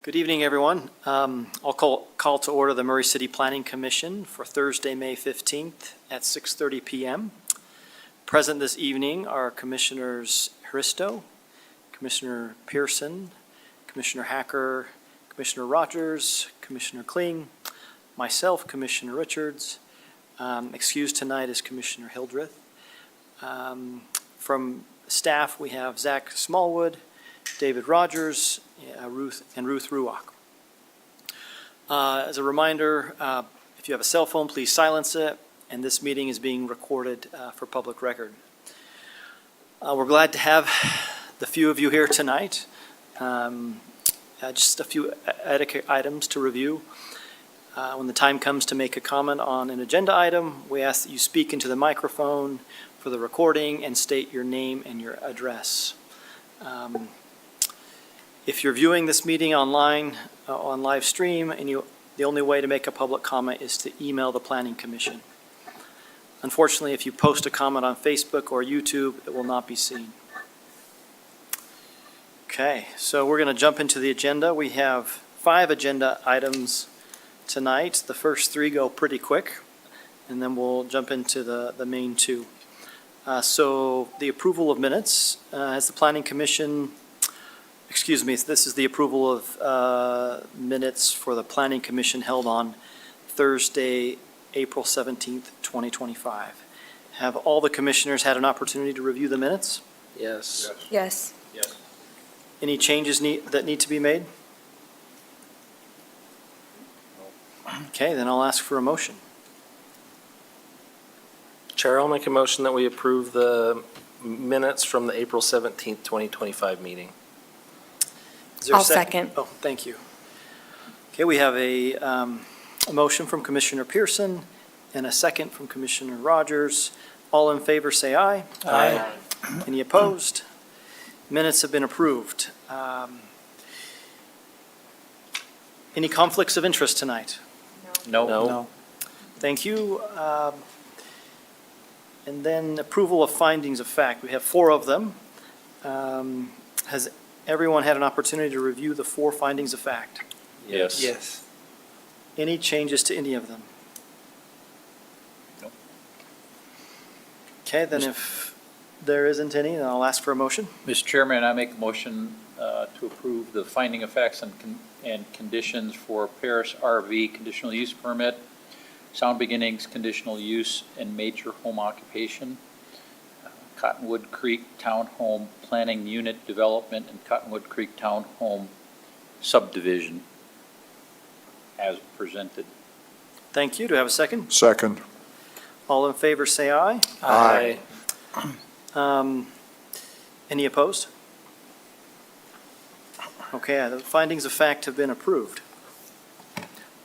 Good evening, everyone. I'll call to order the Murray City Planning Commission for Thursday, May 15th at 6:30 p.m. Present this evening are Commissioners Hristo, Commissioner Pearson, Commissioner Hacker, Commissioner Rogers, Commissioner Kling, myself, Commissioner Richards. Excused tonight is Commissioner Hildreth. From staff, we have Zach Smallwood, David Rogers, Ruth Ruach. As a reminder, if you have a cell phone, please silence it, and this meeting is being recorded for public record. We're glad to have the few of you here tonight. Just a few etiquette items to review. When the time comes to make a comment on an agenda item, we ask that you speak into the microphone for the recording and state your name and your address. If you're viewing this meeting online, on live stream, and the only way to make a public comment is to email the Planning Commission. Unfortunately, if you post a comment on Facebook or YouTube, it will not be seen. Okay, so we're going to jump into the agenda. We have 5 agenda items tonight. The first 3 go pretty quick, and then we'll jump into the main 2. So the approval of minutes. Has the Planning Commission... Excuse me, this is the approval of minutes for the Planning Commission held on Thursday, April 17th, 2025. Have all the commissioners had an opportunity to review the minutes? Yes. Yes. Yes. Any changes that need to be made? Okay, then I'll ask for a motion. Chair, I'll make a motion that we approve the minutes from the April 17th, 2025 meeting. Is there a I'll second. Oh, thank you. Okay, we have a motion from Commissioner Pearson and a second from Commissioner Rogers. All in favor, say aye. Aye. Any opposed? Minutes have been approved. Any conflicts of interest tonight? No. Thank you. And then approval of findings of fact. We have 4 of them. Has everyone had an opportunity to review the 4 findings of fact? Yes. Yes. Any changes to any of them? No. Okay, then if there isn't any, then I'll ask for a motion. Mr. Chairman, I make a motion to approve the finding of facts and conditions for Paris RV conditional use permit, Sound Beginnings conditional use and major home occupation, Cottonwood Creek Townhome Planning Unit Development and Cottonwood Creek Townhome Subdivision as presented. Thank you. Do I have a second? Second. All in favor, say aye. Aye. Any opposed? Okay, the findings of fact have been approved.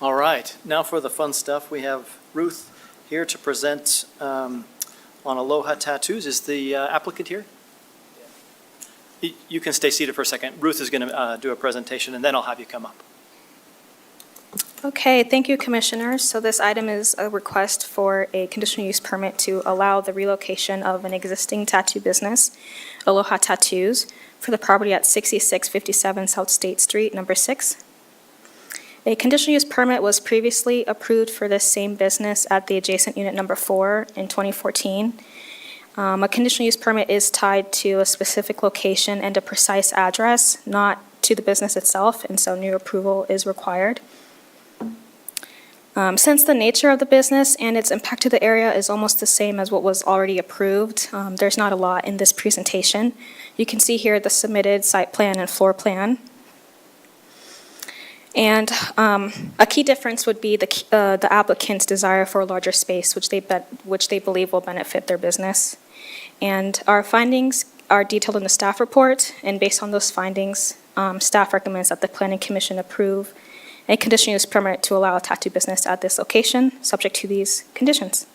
All right, now for the fun stuff. We have Ruth here to present on Aloha Tattoos. Is the applicant here? You can stay seated for a second. Ruth is going to do a presentation, and then I'll have you come up. Okay, thank you, Commissioners. So this item is a request for a conditional use permit to allow the relocation of an existing tattoo business, Aloha Tattoos, for the property at 6657 South State Street, number 6. A conditional use permit was previously approved for this same business at the adjacent unit number 4 in 2014. A conditional use permit is tied to a specific location and a precise address, not to the business itself, and so new approval is required. Since the nature of the business and its impact to the area is almost the same as what was already approved, there's not a lot in this presentation. You can see here the submitted site plan and floor plan. And a key difference would be the applicant's desire for a larger space, which they believe will benefit their business. And our findings are detailed in the staff report, and based on those findings, staff recommends that the Planning Commission approve a conditional use permit to allow a tattoo business at this location, subject to these conditions.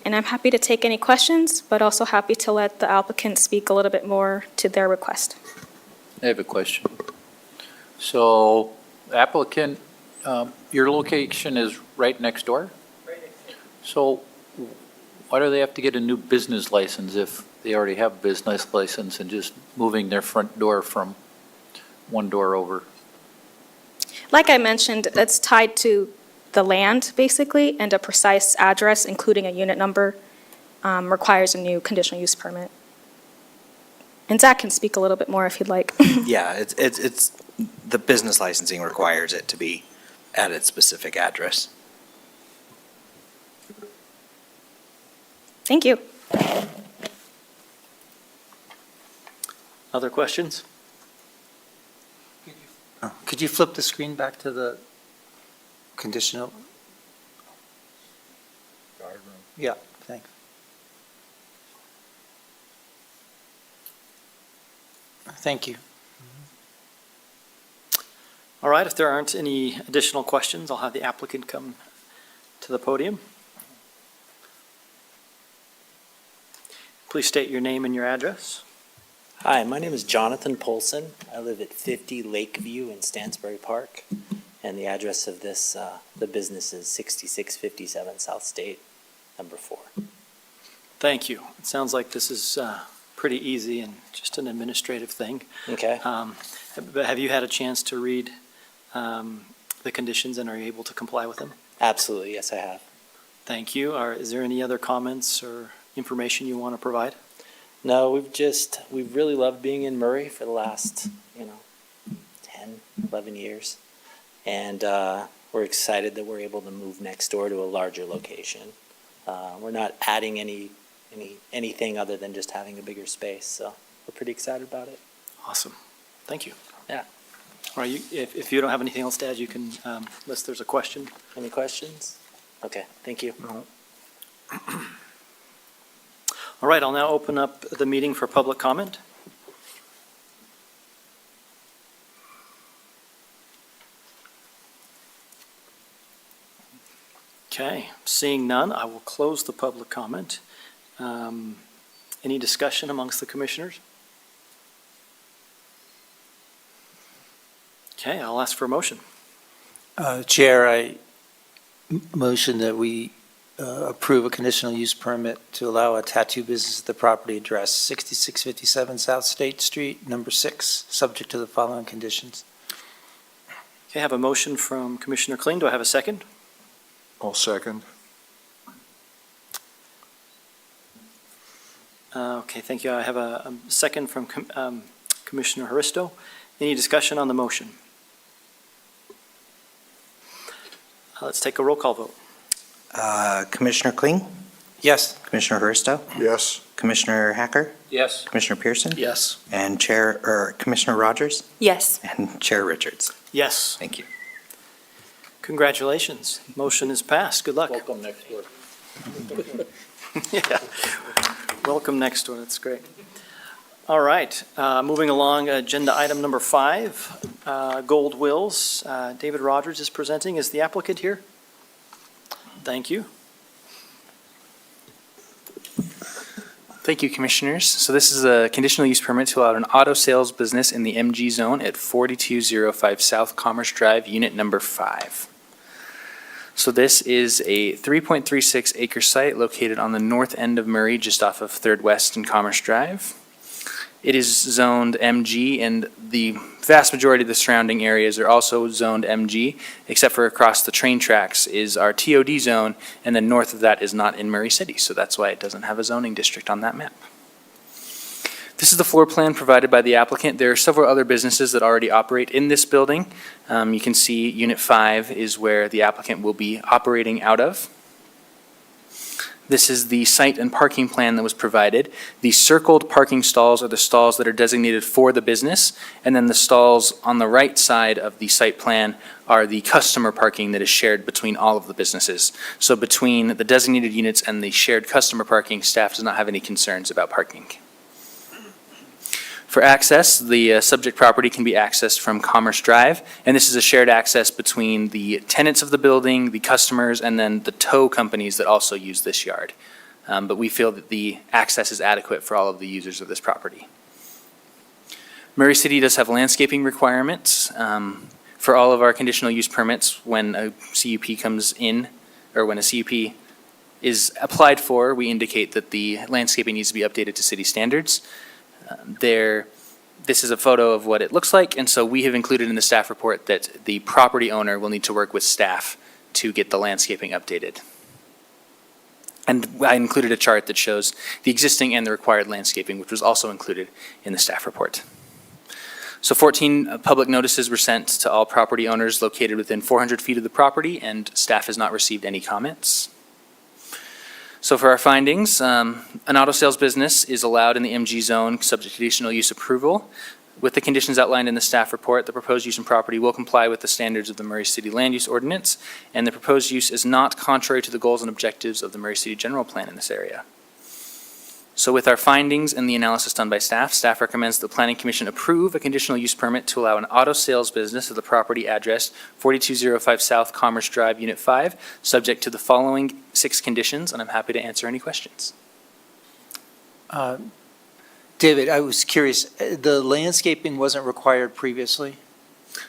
And I'm happy to take any questions, but also happy to let the applicant speak a little bit more to their request. I have a question. So applicant, your location is right next door? Right next to you. So why do they have to get a new business license if they already have a business license and just moving their front door from one door over? Like I mentioned, it's tied to the land, basically, and a precise address, including a unit number, requires a new conditional use permit. And Zach can speak a little bit more if he'd like. Yeah, it's, the business licensing requires it to be at its specific address. Thank you. Other questions? Could you flip the screen back to the conditional? Yeah, thanks. Thank you. All right, if there aren't any additional questions, I'll have the applicant come to the podium. Please state your name and your address. Hi, my name is Jonathan Polson. I live at 50 Lakeview in Stansbury Park, and the address of this, the business is 6657 South State, number 4. Thank you. It sounds like this is pretty easy and just an administrative thing. Okay? But have you had a chance to read the conditions and are you able to comply with them? Absolutely, yes, I have. Thank you. Is there any other comments or information you want to provide? No, we've really loved being in Murray for the last, 10, 11 years. And we're excited that we're able to move next door to a larger location. We're not adding anything other than just having a bigger space, so we're pretty excited about it. Awesome. Thank you. Yeah. All right, if you don't have anything else to add, you can, unless there's a question. Any questions? Okay, thank you. All right, I'll now open up the meeting for public comment. Okay, seeing none, I will close the public comment. Any discussion amongst the commissioners? Okay, I'll ask for a motion. Chair, I motion that we approve a conditional use permit to allow a tattoo business at the property address 6657 South State Street, number 6, subject to the following conditions. Okay, I have a motion from Commissioner Kling. Do I have a second? I'll second. Okay, thank you. I have a second from Commissioner Haristo. Any discussion on the motion? Let's take a roll call vote. Commissioner Kling, Yes. Commissioner Hursto, Yes. Commissioner Hacker, Yes. Commissioner Pearson, Yes. and Commissioner Rogers, Yes. and Chair Richards. Yes. Thank you. Congratulations. Motion is passed. Good luck. Welcome next door. Yeah. Welcome next door. That's great. All right, moving along, agenda item number 5, Gold Wills. David Rogers is presenting. Is the applicant here? Thank you. Thank you, Commissioners. So this is a conditional use permit to allow an auto sales business in the MG zone at 4205 South Commerce Drive, unit number 5. So this is a 3.36 acre site located on the north end of Murray, just off of 3rd West and Commerce Drive. It is zoned MG, and the vast majority of the surrounding areas are also zoned MG, except for across the train tracks is our TOD zone, and then north of that is not in Murray City, so that's why it doesn't have a zoning district on that map. This is the floor plan provided by the applicant. There are several other businesses that already operate in this building. You can see Unit 5 is where the applicant will be operating out of. This is the site and parking plan that was provided. The circled parking stalls are the stalls that are designated for the business, and then the stalls on the right side of the site plan are the customer parking that is shared between all of the businesses. So between the designated units and the shared customer parking, staff does not have any concerns about parking. For access, the subject property can be accessed from Commerce Drive, and this is a shared access between the tenants of the building, the customers, and then the tow companies that also use this yard. But we feel that the access is adequate for all of the users of this property. Murray City does have landscaping requirements for all of our conditional use permits. When a CUP comes in, or when a CUP is applied for, we indicate that the landscaping needs to be updated to city standards. The This is a photo of what it looks like, and so we have included in the staff report that the property owner will need to work with staff to get the landscaping updated. And I included a chart that shows the existing and the required landscaping, which was also included in the staff report. So 14 public notices were sent to all property owners located within 400 feet of the property, and staff has not received any comments. So for our findings, an auto sales business is allowed in the MG zone subject to conditional use approval. With the conditions outlined in the staff report, the proposed use and property will comply with the standards of the Murray City Land Use Ordinance, and the proposed use is not contrary to the goals and objectives of the Murray City General Plan in this area. So with our findings and the analysis done by staff, staff recommends the Planning Commission approve a conditional use permit to allow an auto sales business at the property address 4205 South Commerce Drive, Unit 5, subject to the following 6 conditions, and I'm happy to answer any questions. David, I was curious, the landscaping wasn't required previously?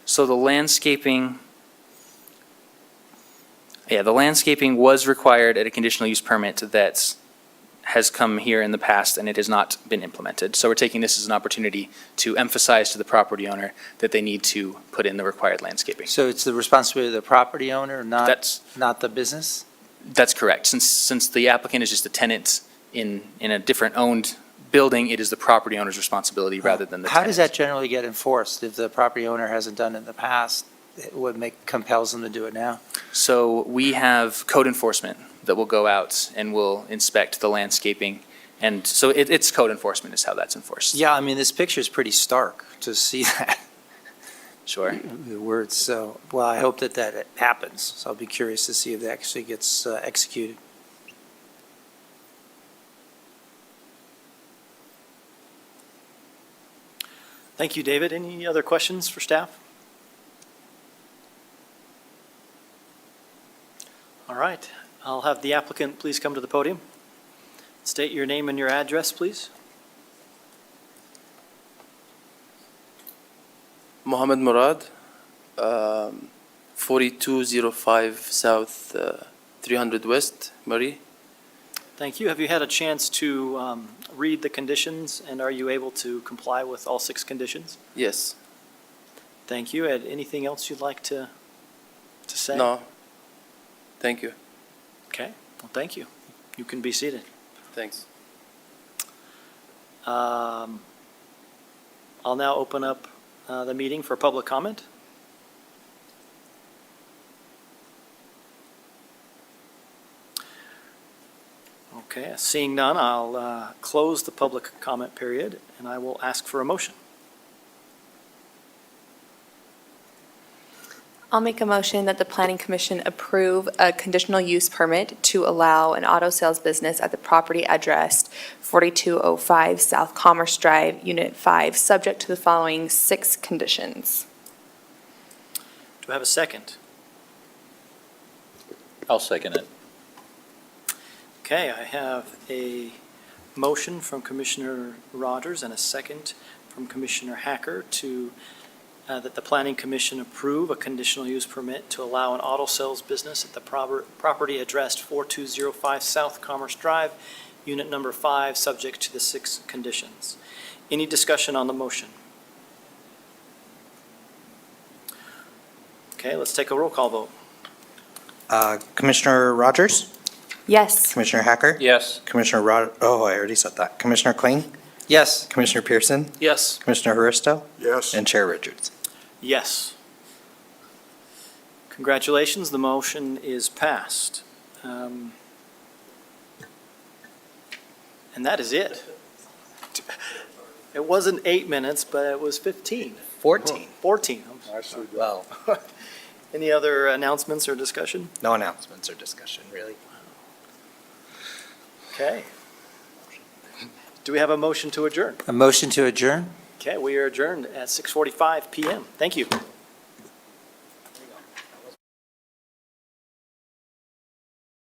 So the landscaping was required at a conditional use permit that has come here in the past, and it has not been implemented. So we're taking this as an opportunity to emphasize to the property owner that they need to put in the required landscaping. So it's the responsibility of the property owner, not the business? That's correct. Since the applicant is just a tenant in a different owned building, it is the property owner's responsibility rather than the How does that tenant's. generally get enforced? If the property owner hasn't done it in the past, what compels them to do it now? So we have code enforcement that will go out and will inspect the landscaping. And so it's code enforcement is how that's enforced. Yeah, I mean, this picture is pretty stark to see that. Sure. The words, so, well, I hope that happens. So I'll be curious to see if that actually gets executed. Thank you, David. Any other questions for staff? All right, I'll have the applicant please come to the podium. State your name and your address, please. Mohammed Murad, 4205 South 300 West, Murray. Thank you. Have you had a chance to read the conditions, and are you able to comply with all 6 conditions? Yes. Thank you. Anything else you'd like to say? No. Thank you. Okay, well, thank you. You can be seated. Thanks. I'll now open up the meeting for public comment. Okay, seeing none, I'll close the public comment period, and I will ask for a motion. I'll make a motion that the Planning Commission approve a conditional use permit to allow an auto sales business at the property addressed 4205 South Commerce Drive, Unit 5, subject to the following 6 conditions. Do I have a second? I'll second it. Okay, I have a motion from Commissioner Rogers and a second from Commissioner Hacker to that the Planning Commission approve a conditional use permit to allow an auto sales business at the property addressed 4205 South Commerce Drive, Unit Number 5, subject to the 6 conditions. Any discussion on the motion? Okay, let's take a roll call vote. Commissioner Rogers? Yes. Commissioner Hacker? Yes. Commissioner I already said that. Commissioner Kling? Yes. Commissioner Pearson? Yes. Commissioner Haristo? Yes. And Chair Richards. Yes. Congratulations, the motion is passed. And that is it. It wasn't 8 minutes, but it was 15. 14. 14. Nicely done. Well, Any other announcements or discussion? no announcements or discussion, really. Okay. Do we have a motion to adjourn? A motion to adjourn? Okay, we are adjourned at 6:45 PM. Thank you.